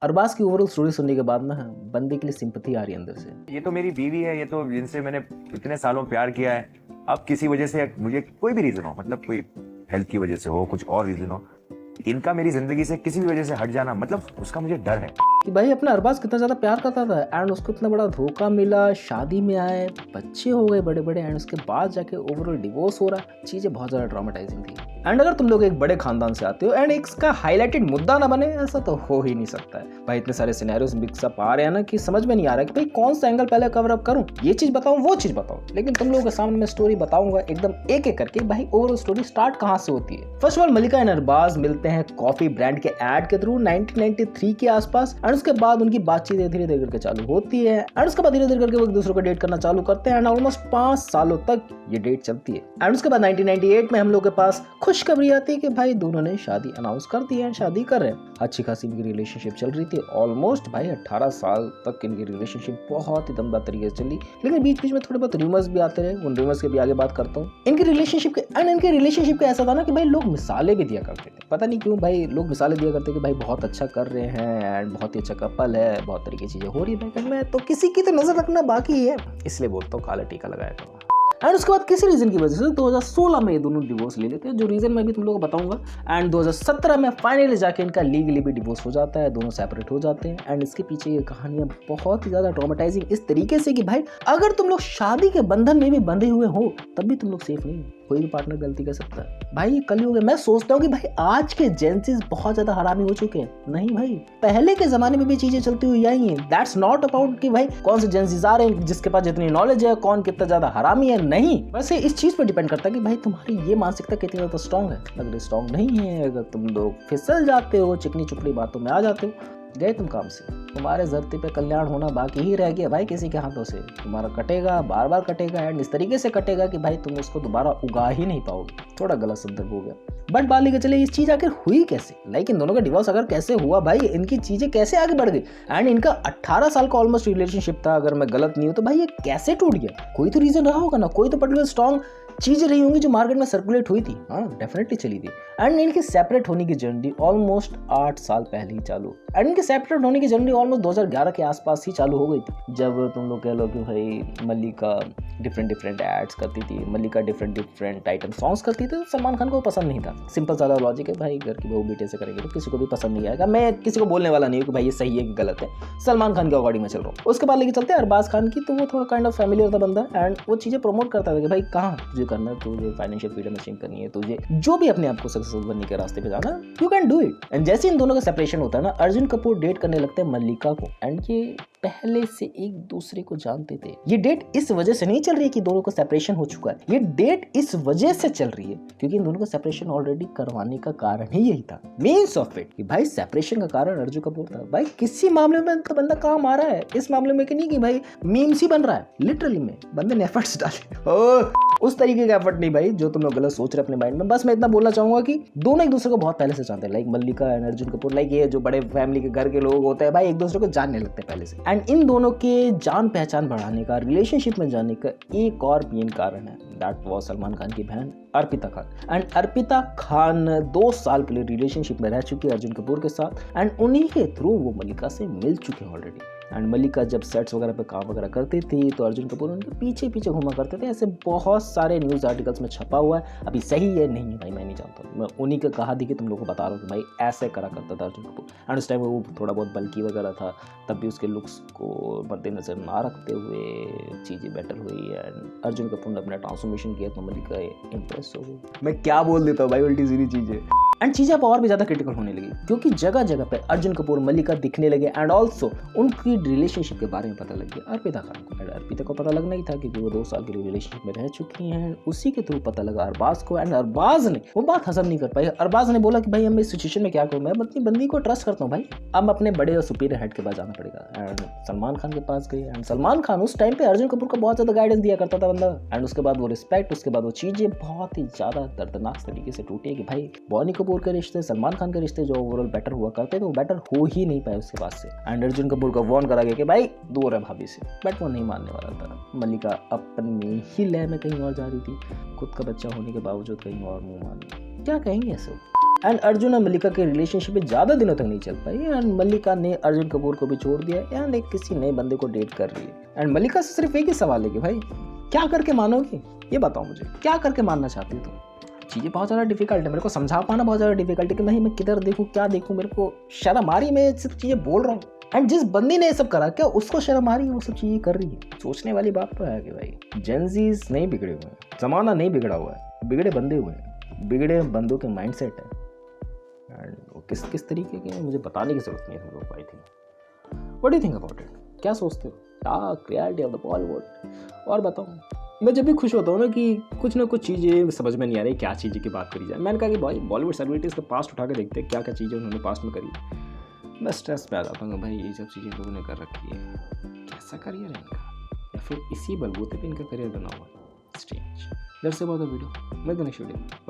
अरबाज की overall story सुनने के बाद ना बंदे के लिए सिंपैथी आ रही है अंदर से। ये तो मेरी बीवी है, ये तो जिनसे मैंने इतने सालों प्यार किया है। अब किसी वजह से मुझे कोई भी रीजन हो, मतलब कोई हेल्थ की वजह से हो, कुछ और रीजन हो, इनका मेरी जिंदगी से किसी भी वजह से हट जाना, मतलब उसका मुझे डर है कि भाई अपना अरबाज कितना ज़्यादा प्यार करता था एंड उसको इतना बड़ा धोखा मिला, शादी में आए, बच्चे हो गए बड़े बड़े एंड उसके बाद जाके ओवरऑल डिवोर्स हो रहा। चीज़ें बहुत ज़्यादा ट्रॉमेटाइजिंग थी। एंड अगर तुम लोग एक बड़े खानदान से आते हो एंड इसका हाईलाइटेड मुद्दा ना बने, ऐसा तो हो ही नहीं सकता है भाई। इतने सारे सिनेरियोस मिक्सअप आ रहे हैं ना कि समझ में नहीं आ रहा है कि भाई कौन सा एंगल पहले कवर अप करूं, ये चीज़ बताऊं वो चीज़ बताऊं। लेकिन तुम लोगों के सामने मैं स्टोरी बताऊंगा एकदम एक एक करके भाई ओवरऑल स्टोरी स्टार्ट कहां से होती है। First of all Malaika and Arbaaz मिलते हैं कॉफी ब्रांड के एड के थ्रू 1993 के आसपास एंड उसके बाद उनकी बातचीत धीरे धीरे करके चालू होती है एंड उसके बाद धीरे धीरे करके वो एक दूसरे को डेट करना चालू करते हैं एंड ऑलमोस्ट 5 सालों तक ये डेट चलती है। एंड उसके बाद 1998 में हम लोग के पास खुशखबरी आती है कि भाई दोनों ने शादी अनाउंस कर दी है, शादी कर रहे हैं। अच्छी खासी इनकी रिलेशनशिप चल रही थी, ऑलमोस्ट भाई 18 साल तक इनकी रिलेशनशिप बहुत ही दमदार तरीके से चली। लेकिन बीच बीच में थोड़े बहुत रूमर्स भी आते रहे, उन रूमर्स के भी आगे बात करता हूँ। इनके रिलेशनशिप के ऐसा था ना कि भाई लोग मिसालें भी दिया करते थे, पता नहीं क्यों भाई लोग मिसालें दिया करते कि भाई बहुत अच्छा कर रहे हैं एंड बहुत ही अच्छा कपल है, बहुत तरीके की चीजें हो रही है में, तो किसी की तो नजर रखना बाकी है, इसलिए बोलता हूँ काला टीका लगाया करो। एंड उसके बाद किसी रीजन की वजह से 2016 में ये दोनों डिवोर्स ले लेते हैं, जो रीजन मैं भी तुम लोगों को बताऊंगा। एंड 2017 में फाइनली जाके इनका लीगली भी डिवोर्स हो जाता है, दोनों सेपरेट हो जाते हैं। एंड इसके पीछे ये कहानियां बहुत ही ज्यादा ट्रॉमेटाइजिंग इस तरीके से कि भाई अगर तुम लोग शादी के बंधन में भी बंधे हुए हो तब भी तुम लोग सेफ नहीं हो, कोई भी पार्टनर गलती कर सकता है भाई। ये कलयुग है। मैं सोचता हूँ कि भाई आज के जेंसीज बहुत ज्यादा हरामी हो चुके हैं, नहीं भाई पहले के जमाने में भी चीजें चलती हुई आई हैं। दैट्स नॉट अबाउट कि भाई कौन से जेंसीज आ रहे हैं जिसके पास जितनी नॉलेज है, कौन कितना ज्यादा हरामी है, नहीं। वैसे इस चीज पर डिपेंड करता है कि भाई तुम्हारी ये मानसिकता कितनी ज्यादा स्ट्रांग है। अगर स्ट्रांग नहीं है, अगर तुम लोग फिसल जाते हो, चिकनी चुपड़ी बातों में आ जाते हो, गए तुम काम से, तुम्हारे धरती पे कल्याण होना बाकी ही रह गया भाई किसी के हाथों से। तुम्हारा कटेगा, बार बार कटेगा एंड इस तरीके से कटेगा कि भाई तुम उसको दोबारा उगा ही नहीं पाओगे। थोड़ा गलत संदर्भ हो गया, बट बात लेकर चले इस चीज आखिर हुई कैसे, लाइक इन दोनों का डिवोर्स अगर कैसे हुआ भाई, इनकी चीजें कैसे आगे बढ़ गई। एंड इनका 18 साल का ऑलमोस्ट रिलेशनशिप था, अगर मैं गलत नहीं हूं तो भाई ये कैसे टूट गया। कोई तो रीजन रहा होगा ना, कोई तो पर्टिकुलर स्ट्रॉन्ग चीजें रही होंगी जो मार्केट में सर्कुलेट हुई थी। हाँ डेफिनेटली चली थी। एंड इनकी सेपरेट होने की जर्नी ऑलमोस्ट 8 साल पहले ही चालू, एंड इनके सेपरेट होने की जर्नी ऑलमोस्ट 2011 के आसपास ही चालू हो गई थी, जब तुम लोग कह लो कि भाई मल्लिका डिफरेंट एड्स करती थी, मल्लिका डिफरेंट आइटम सॉन्ग्स करती थी, तो सलमान खान को पसंद नहीं था। सिंपल सादा लॉजिक है भाई, घर की बहू बेटे से करेंगे तो किसी को भी पसंद नहीं आएगा। मैं किसी को बोलने वाला नहीं हूँ कि भाई ये सही है कि गलत है, सलमान खान के अकॉर्डिंग में चल रहा हूँ। उसके बाद लेके चलते हैं अरबाज खान की, तो वो थोड़ा काइंड ऑफ फैमिलियर था बंदा एंड वो चीजें प्रमोट करता था कि भाई कहाँ तुझे करना है, तुझे फाइनेंशियल फ्रीडम अचीव करनी है, तुझे जो भी अपने आप को सक्सेसफुल बनने के रास्ते पे जाना, you can do it. And जैसे इन दोनों का सेपरेशन होता है ना, अर्जुन कपूर डेट करने लगते हैं मल्लिका को एंड ये पहले से एक दूसरे को जानते थे। ये डेट इस वजह से नहीं चल रही है कि दोनों का सेपरेशन हो चुका है, ये डेट इस वजह से चल रही है क्योंकि इन दोनों का सेपरेशन ऑलरेडी करवाने का कारण ही यही था, मीन्स ऑफ इट कि भाई सेपरेशन का कारण अर्जुन कपूर था। भाई किसी मामले में तो बंदा काम आ रहा है, इस मामले में कि नहीं कि भाई मीम्स ही बन रहा है, लिटरली में बंदे ने एफर्ट्स डाले। उस तरीके का एफर्ट नहीं भाई जो तुम लोग गलत सोच रहे अपने माइंड में। बस मैं इतना बोलना चाहूंगा कि दोनों एक दूसरे को बहुत पहले से जानते हैं, like Mallika and Arjun Kapoor, like ये जो बड़े फैमिली के घर के लोग होते हैं भाई एक दूसरे को जानने लगते हैं पहले से। एंड इन दोनों के जान पहचान बढ़ाने का, रिलेशनशिप में जाने का एक और मेन कारण है, दैट वाज सलमान खान की बहन अर्पिता खान। एंड अर्पिता खान 2 साल के लिए रिलेशनशिप में रह चुकी है अर्जुन कपूर के साथ एंड उन्हीं के थ्रू वो मल्लिका से मिल चुके हैं ऑलरेडी। एंड मल्लिका जब सेट्स वगैरह पे काम वगैरह करती थी तो अर्जुन कपूर उनके पीछे पीछे घूमा करते थे, ऐसे बहुत सारे न्यूज़ आर्टिकल्स में छपा हुआ है। अभी सही है नहीं है भाई मैं नहीं जानता, मैं उन्हीं का कहा कि तुम लोगों को बता रहा हूँ कि भाई ऐसे करा करता था अर्जुन कपूर। एंड उस टाइम वो थोड़ा बहुत बल्कि वगैरह था, तब भी उसके लुक्स को मद्देनजर ना रखते हुए चीज़ें बेटर हुई एंड अर्जुन कपूर ने अपना ट्रांसफॉर्मेशन किया तो मल्लिका इंप्रेस हो गई। मैं क्या बोल देता हूँ भाई उल्टी सीधी चीज़ें। एंड चीज़ें अब और भी ज़्यादा क्रिटिकल होने लगी क्योंकि जगह जगह पे अर्जुन कपूर मल्लिका दिखने लगे एंड ऑल्सो उनकी रिलेशनशिप के बारे में पता लग गया अर्पिता खान को। एंड अर्पिता को पता लगना ही था क्योंकि वो 2 साल के लिए रिलेशनशिप में रह चुकी हैं। उसी के थ्रू पता लगा अरबाज को एंड अरबाज ने वो बात हजम नहीं कर पाई। अरबाज ने बोला कि भाई हम इस सिचुएशन में क्या करूँ, मैं अपनी बंदी को ट्रस्ट करता हूँ भाई, अब अपने बड़े और सुपीरियर हेड के पास जाना पड़ेगा। एंड सलमान खान के पास गए एंड सलमान खान उस टाइम पे अर्जुन कपूर को बहुत ज़्यादा गाइडेंस दिया करता था बंदा। एंड उसके बाद वो रिस्पेक्ट, उसके बाद वो चीज़ें बहुत ही ज़्यादा दर्दनाक तरीके से टूटी कि भाई बॉनी कपूर के रिश्ते, सलमान खान के रिश्ते जो ओवरऑल बेटर हुआ करते थे वो बेटर हो ही नहीं पाए उसके बाद से। एंड अर्जुन कपूर को वार्न करा गया कि भाई दूर है भाभी से, बट वो नहीं मानने वाला था। मल्लिका अपने ही लय में कहीं और जा रही थी, खुद का बच्चा होने के बावजूद कहीं और मुंह मार, क्या कहेंगे ऐसे। एंड अर्जुन और मल्लिका के रिलेशनशिप ज़्यादा दिनों तक नहीं चल पाई एंड मल्लिका ने अर्जुन कपूर को भी छोड़ दिया एंड एक किसी नए बंदे को डेट कर रही है। एंड मल्लिका से सिर्फ एक ही सवाल है कि भाई क्या करके मानोगी, ये बताओ मुझे, क्या करके मानना चाहती हो तुम। चीज़ें बहुत ज़्यादा डिफिकल्ट है, मेरे को समझा पाना बहुत ज़्यादा डिफिकल्ट है कि नहीं मैं किधर देखूँ क्या देखूँ, मेरे को शर्म आ रही, मैं ये सब चीज़ें बोल रहा हूँ एंड जिस बंदी ने ये सब करा क्या उसको शर्म आ रही है, वो सब चीज़ें कर रही है। सोचने वाली बात तो है कि भाई जेनजीज नहीं बिगड़े हुए हैं, ज़माना नहीं बिगड़ा हुआ है, बिगड़े बंदे हुए हैं, बिगड़े बंदों के माइंडसेट है एंड वो किस किस तरीके के मुझे बताने की जरूरत नहीं है तुम लोग। I think what do you think about it, क्या सोचते हो, क्या क्रिएटिविटी ऑफ द बॉलीवुड। और बताओ, मैं जब भी खुश होता हूँ ना कि कुछ ना कुछ चीज़ें समझ में नहीं आ रही क्या चीज़ें की बात करी जाए, मैंने कहा कि भाई बॉलीवुड सेलिब्रिटीज़ के पास्ट उठा के देखते हैं क्या क्या चीज़ें उन्होंने पास्ट में करी। मैं स्ट्रेस पे आ जाता हूँ भाई ये सब चीज़ें लोगों ने कर रखी है, कैसा करियर है इनका, या फिर इसी बलबूते पे इनका करियर बना हुआ है। Strange. That's about the video, मैं नेक्स्ट वीडियो।